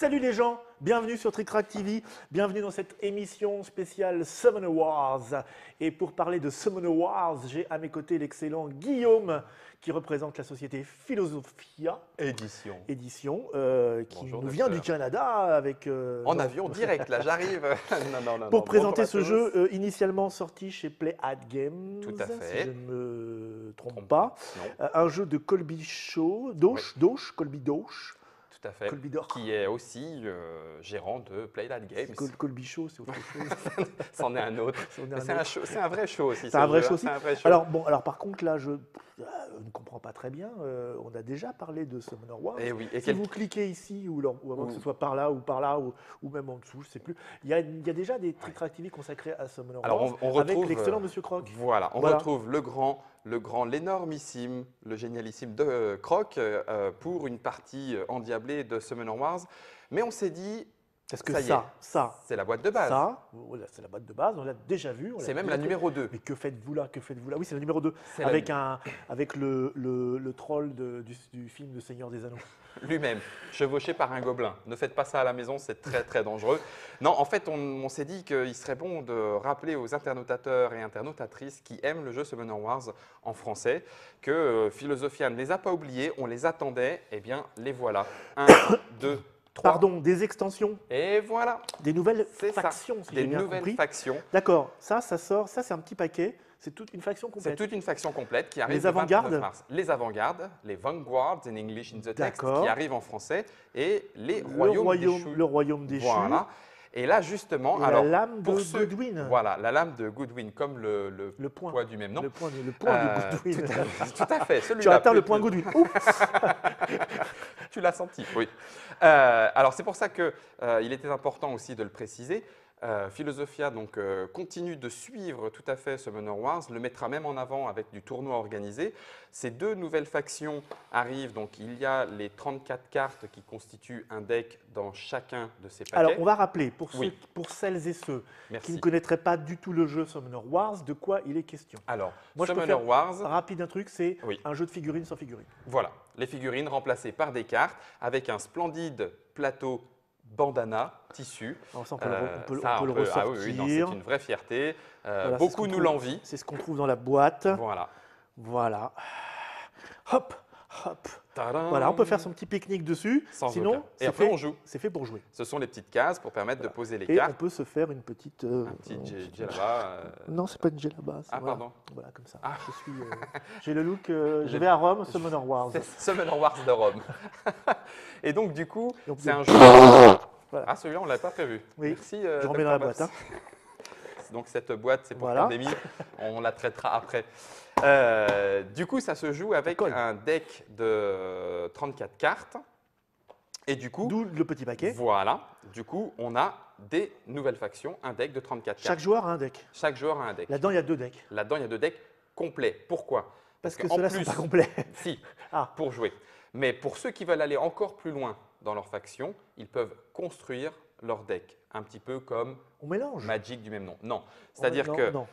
Salut les gens, bienvenue sur Trick Track TV, bienvenue dans cette émission spéciale Summoner Wars. Et pour parler de Summoner Wars, j'ai à mes côtés l'excellent Guillaume qui représente la société Philosophia Édition. qui Bonjour, nous vient docteur. du Canada avec... En avion direct, là j'arrive. Pour présenter ce jeu initialement sorti chez Play At Games, Tout à fait. si je ne me trompe pas. Non, Un jeu de Colby Shaw, Colby Dosh. tout à fait. Colby Dosh. Qui est aussi gérant de Play That Games. Colby Shaw, c'est autre chose. C'en est un autre. C'en est Mais un c'est autre. c'est un vrai show aussi. C'est un vrai show C'est un vrai show. Alors par contre, là, je ne comprends pas très bien. On a déjà parlé de Summoner Wars. Et oui. Et Si vous cliquez ici, ou avant que ce soit par là, ou même en dessous, je ne sais plus, il y a déjà des Trick Track TV consacrés à Summoner Alors, Wars on retrouve, avec l'excellent Monsieur Croc. Voilà, on Voilà. retrouve l'énormissime, le génialissime de Croc pour une partie endiablée de Summoner Wars. Mais on s'est dit, Parce que ça y est, ça, c'est la boîte de base. voilà, c'est la boîte de base, on l'a déjà vu. C'est même la numéro 2. Mais que faites-vous là? Oui, c'est la numéro 2, C'est la avec le troll du film de Seigneur des Anneaux. Lui-même, chevauché par un gobelin. Ne faites pas ça à la maison, c'est très très dangereux. Non, en fait, on s'est dit qu'il serait bon de rappeler aux internautateurs et internautatrices qui aiment le jeu Summoner Wars en français que Philosophia ne les a pas oubliés, on les attendait, eh bien les voilà. 1, 2, 3. Pardon, des extensions, Et voilà, des nouvelles c'est ça. factions, si j'ai Des bien nouvelles compris. factions. D'accord, ça sort, ça c'est un petit paquet, c'est toute une faction C'est complète. toute une faction complète qui arrive Les le 29 avant-gardes mars. Les avant-gardes, les vanguards in English in the text, D'accord. qui arrivent en français, et les royaumes déchus. Le royaume déchu. Voilà. Et là, justement, Et alors, la lame pour de ceux- Goodwin. Voilà, la lame de Goodwin, comme le point. poids du même nom. Le point de Euh, Goodwin. Tout à fait. Tu Celui-là. as atteint le point Goodwin. Ouf. Tu l'as senti, oui. Alors, c'est pour ça qu'il était important aussi de le préciser. Philosophia donc, continue de suivre tout à fait Summoner Wars, le mettra même en avant avec du tournoi organisé. Ces deux nouvelles factions arrivent, donc il y a les 34 cartes qui constituent un deck dans chacun de ces paquets. Alors, on va rappeler, pour Oui. celles et ceux qui Merci. ne connaîtraient pas du tout le jeu Summoner Wars, de quoi il est question. Alors, Moi, je peux Summoner faire Wars, rapide un truc, c'est Oui. un jeu de figurines sans figurines. voilà, les figurines remplacées par des cartes avec un splendide plateau bandana, tissu. Alors ça, on peut le Ça, ressortir. Ah oui, non, c'est une vraie fierté. Voilà, c'est ce Beaucoup qu'on nous trouve- l'envient. C'est ce qu'on trouve dans la boîte. Voilà. Voilà. Hop, hop. Tadam. Voilà, on peut faire son petit pique-nique dessus. Sans Sinon, aucun. Et après, on joue. c'est fait pour jouer. Ce sont les petites cases pour permettre de poser les Et on cartes. peut se faire une petite... Un petit djellaba. Non, c'est pas une djellaba. Ah, voilà. pardon. Voilà, comme ça. Ah. J'ai le look... je vais à Rome, Summoner Wars. C'est Summoner Wars de Rome. Et donc, du coup, Et on peut- c'est un jeu. Voilà. Ah, celui-là, on ne l'avait pas prévu. Oui, Merci. je remets dans la Dr. boîte. hein. Donc, cette boîte, c'est pour Voilà. pandémie. On la traitera après. Du coup, ça se joue avec colle. un deck de 34 cartes. Et du coup, D'où le petit paquet. voilà. Du coup, on a des nouvelles factions, un deck de 34 Chaque cartes. joueur a un deck. Chaque joueur a un deck. Là-dedans, il y a 2 decks. Là-dedans, il y a 2 decks complets. Pourquoi? Parce que qu'en ceux-là ne sont plus- pas complets. Si, Ah, pour jouer. Mais pour ceux qui veulent aller encore plus loin dans leur faction, ils peuvent construire leur deck, un petit peu comme on mélange. Magic du même nom. Non, c'est-à-dire Non, que non.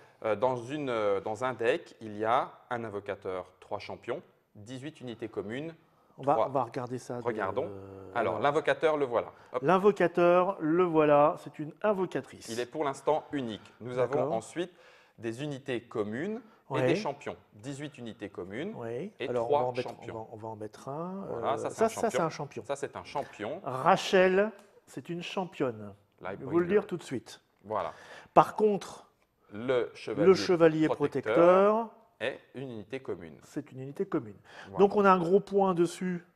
dans un deck, il y a un invocateur, 3 champions, 18 unités communes. On 3. va regarder ça. Regardons. Alors, l'invocateur, le voilà. Hop. L'invocateur, le voilà, c'est une invocatrice. Il est pour l'instant unique. Nous avons D'accord. ensuite des unités communes et Ouais. des champions. 18 unités communes. Oui. Et Alors, 3 on va en mettre, champions. on va en mettre un. Voilà, ça, c'est ça, un c'est champion. un champion. Ça, c'est un champion. Rachel, c'est une championne. Je vais vous le dire tout de suite. Voilà. Par contre, Le le chevalier protecteur, est une unité commune. c'est une unité commune. Voilà. Donc, on a un gros point dessus.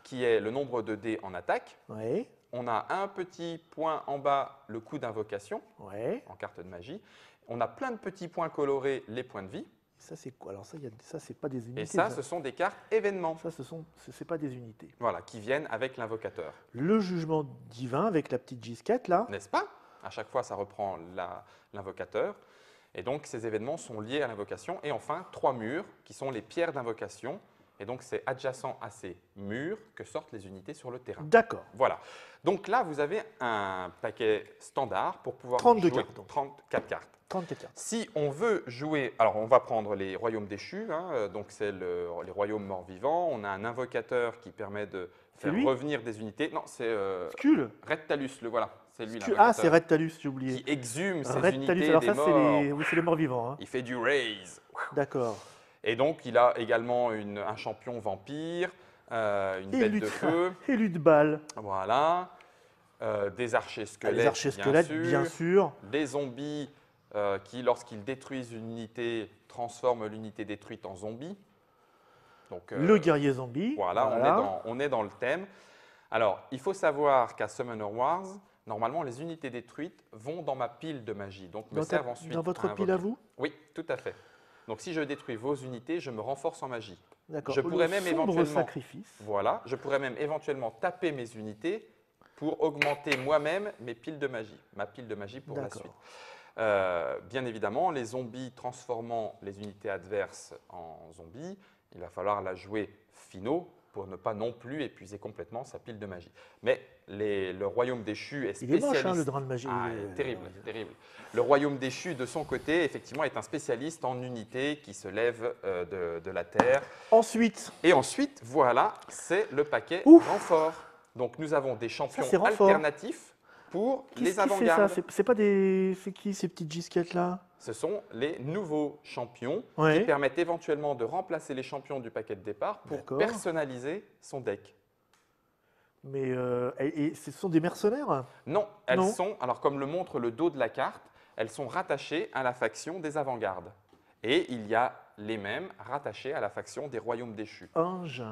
Qui est le nombre de dés en attaque. Oui, On a un petit point en bas, le coup d'invocation, oui. en carte de magie. On a plein de petits points colorés, les points de vie. Ça, c'est quoi? Alors, ça, c'est pas des unités. Et ça, ce sont des cartes événements. Ça, c'est pas des unités. Voilà, qui viennent avec l'invocateur. Le jugement divin avec la petite gisquette, là. N'est-ce pas? À chaque fois, ça reprend l'invocateur. Et donc, ces événements sont liés à l'invocation. Et enfin, 3 murs, qui sont les pierres d'invocation. Et donc, c'est adjacent à ces murs que sortent les unités sur le terrain. D'accord. Voilà. Donc là, vous avez un paquet standard pour pouvoir 32 jouer cartes, donc. 34 cartes. 34 cartes. Si on veut jouer, alors on va prendre les royaumes déchus, hein, donc c'est les royaumes morts-vivants. On a un invocateur qui permet de faire lui revenir des unités. Non, c'est Skull. Red Talus, le voilà. C'est lui Ah, c'est l'invocateur Red Talus, j'ai oublié. qui exhume ses Red Talus, unités alors des ça, c'est morts. oui, c'est les morts vivants. Hein. Il fait du raise. D'accord. Et donc, il a également un champion vampire, une bête de feu. Élu de balle. Voilà. Des archers squelettes, Les archers squelettes, bien sûr. Des zombies qui, lorsqu'ils détruisent une unité, transforment l'unité détruite en zombie. Donc, Le guerrier zombie. Voilà, on est dans le thème. Alors, il faut savoir qu'à Summoner Wars, normalement, les unités détruites vont dans ma pile de magie, donc me servent ensuite dans votre à pile à vous? Oui, tout à fait. Donc, si je détruis vos unités, je me renforce en magie. D'accord. Je pourrais même éventuellement, sacrifice. voilà, je pourrais même éventuellement taper mes unités pour augmenter moi-même mes piles de magie, ma pile de magie pour la suite. Bien évidemment, les zombies transformant les unités adverses en zombies, il va falloir la jouer finaux pour ne pas non plus épuiser complètement sa pile de magie. Mais le royaume déchu est spécialiste. Il est moche, hein, le drain de magie. Terrible, terrible. Le royaume déchu, de son côté, effectivement, est un spécialiste en unités qui se lèvent de la terre. Ensuite. Et ensuite, voilà, c'est le paquet renfort. Donc, nous avons des champions alternatifs pour les avant-gardes. C'est pas des. C'est qui ces petites gisquettes là? Ce sont les nouveaux champions qui permettent éventuellement de remplacer les champions du paquet de départ pour personnaliser son deck. Mais ce sont des mercenaires? Non, elles sont, alors comme le montre le dos de la carte, elles sont rattachées à la faction des avant-gardes. Et il y a les mêmes rattachés à la faction des royaumes déchus. Ange.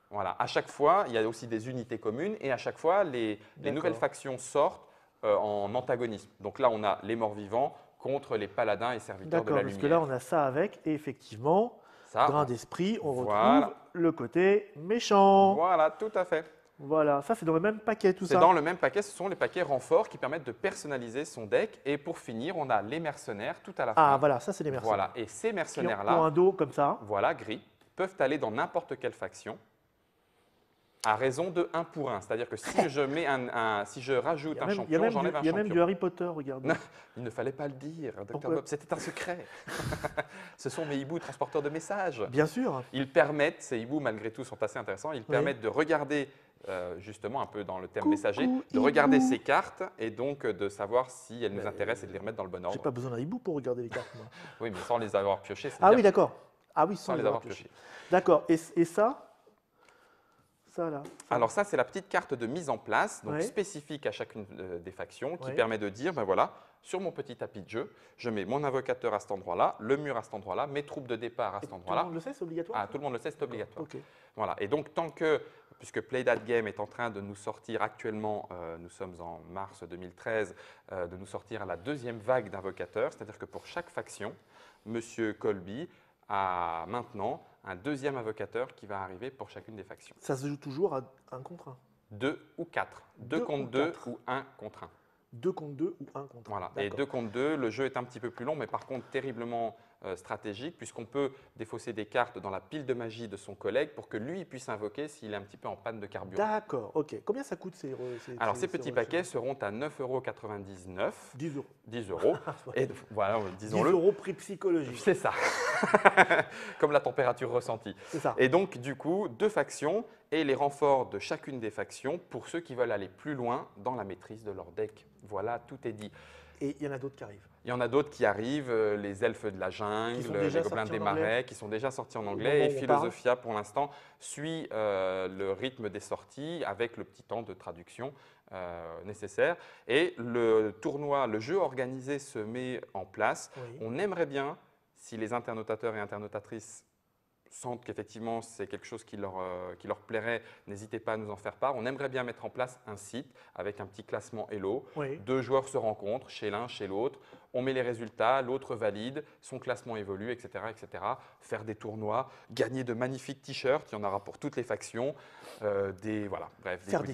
Voilà, à chaque fois, il y a aussi des unités communes et à chaque fois, les nouvelles factions sortent en antagonisme. Donc là, on a les morts-vivants contre les paladins et serviteurs de la lumière. Parce que là, on a ça avec, et effectivement, grain d'esprit, on retrouve le côté méchant. Voilà, tout à fait. Voilà, ça c'est dans le même paquet tout ça. C'est dans le même paquet, ce sont les paquets renforts qui permettent de personnaliser son deck. Et pour finir, on a les mercenaires tout à la fin. Ah voilà, ça c'est les mercenaires. Voilà, et ces mercenaires-là, qui ont un dos comme ça. Voilà, gris, peuvent aller dans n'importe quelle faction à raison de 1 pour 1. C'est-à-dire que si je, si je rajoute un champion, j'enlève un champion. Il y a même du Harry Potter, regarde. Non, il ne fallait pas le dire, Dr Bob, c'était un secret. Ce sont mes hiboux transporteurs de messages. Bien sûr. Ils permettent, ces hiboux malgré tout sont assez intéressants, ils permettent de regarder, justement un peu dans le thème messager, de regarder ces cartes et donc de savoir si elles nous intéressent et de les remettre dans le bon ordre. J'ai pas besoin d'un hibou pour regarder les cartes. Moi. Oui, mais sans les avoir piochées, c'est Ah bien. oui, d'accord. Ah oui, sans les avoir piochées. D'accord. Et ça là. Alors ça, c'est la petite carte de mise en place, donc spécifique à chacune des factions, qui permet de dire, ben voilà, sur mon petit tapis de jeu, je mets mon invocateur à cet endroit-là, le mur à cet endroit-là, mes troupes de départ à cet endroit-là. Tout le monde le sait, c'est obligatoire? Ah, tout le monde le sait, c'est obligatoire. Okay. Voilà. Et donc, puisque Play That Game est en train de nous sortir actuellement, nous sommes en mars 2013, de nous sortir à la 2e vague d'invocateurs, c'est-à-dire que pour chaque faction, M. Colby a maintenant un 2e invocateur qui va arriver pour chacune des factions. Ça se joue toujours à 1 contre 1? 2 ou 4. 2 contre 2 ou 1 contre 1. 2 contre 2 ou 1 contre 1. Voilà. Et 2 contre 2, le jeu est un petit peu plus long, mais par contre terriblement stratégique, puisqu'on peut défausser des cartes dans la pile de magie de son collègue pour que lui puisse invoquer s'il est un petit peu en panne de carburant. D'accord, ok. Combien ça coûte ces Alors ces petits paquets seront à 9,99 €. 10 euros. 10 euros. Et voilà, disons-le. 10 euros prix psychologique. C'est ça. Comme la température ressentie. C'est ça. Et donc, du coup, 2 factions et les renforts de chacune des factions pour ceux qui veulent aller plus loin dans la maîtrise de leur deck. Voilà, tout est dit. Et il y en a d'autres qui arrivent. Il y en a d'autres qui arrivent, les elfes de la jungle, les gobelins des marais, qui sont déjà sortis en anglais. Et Philosophia, pour l'instant, suit le rythme des sorties avec le petit temps de traduction nécessaire. Et le tournoi, le jeu organisé se met en place. Oui. On aimerait bien, si les internautateurs et internautatrices sentent qu'effectivement c'est quelque chose qui leur plairait, n'hésitez pas à nous en faire part. On aimerait bien mettre en place un site avec un petit classement Elo. Oui. 2 joueurs se rencontrent chez l'un, chez l'autre. On met les résultats, l'autre valide, son classement évolue, etc., etc. Faire des tournois, gagner de magnifiques t-shirts, il y en aura pour toutes les factions. Faire des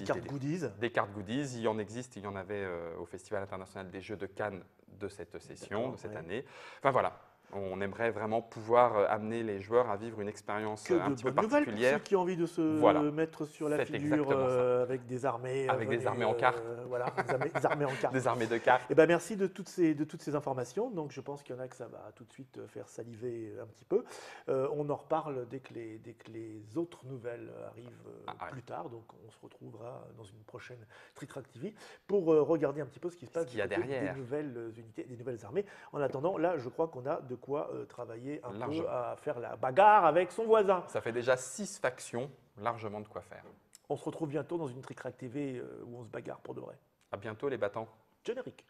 cartes goodies. Des cartes goodies, il y en existe, il y en avait au Festival international des Jeux de Cannes de cette session, de cette année. Enfin voilà. On aimerait vraiment pouvoir amener les joueurs à vivre une expérience Que un de petit peu bonnes nouvelles pour particulière. ceux qui ont envie de se Voilà. mettre sur la C'est figure exactement ça. avec des armées. Avec des armées en cartes. Voilà, des armées en cartes. Des armées de cartes. Eh ben, merci de toutes ces informations. Donc, je pense qu'il y en a que ça va tout de suite faire saliver un petit peu. On en reparle dès que les autres nouvelles arrivent ouais. plus tard. Donc, on se retrouvera dans une prochaine Trick Track TV pour regarder un petit peu ce qui se passe qu'il y a du côté derrière. des nouvelles unités, des nouvelles armées. En attendant, là, je crois qu'on a de quoi travailler un peu Largement. à faire la bagarre avec son voisin. Ça fait déjà 6 factions, largement de quoi faire. On se retrouve bientôt dans une Trick Track TV où on se bagarre pour de vrai. À bientôt les battants. Générique.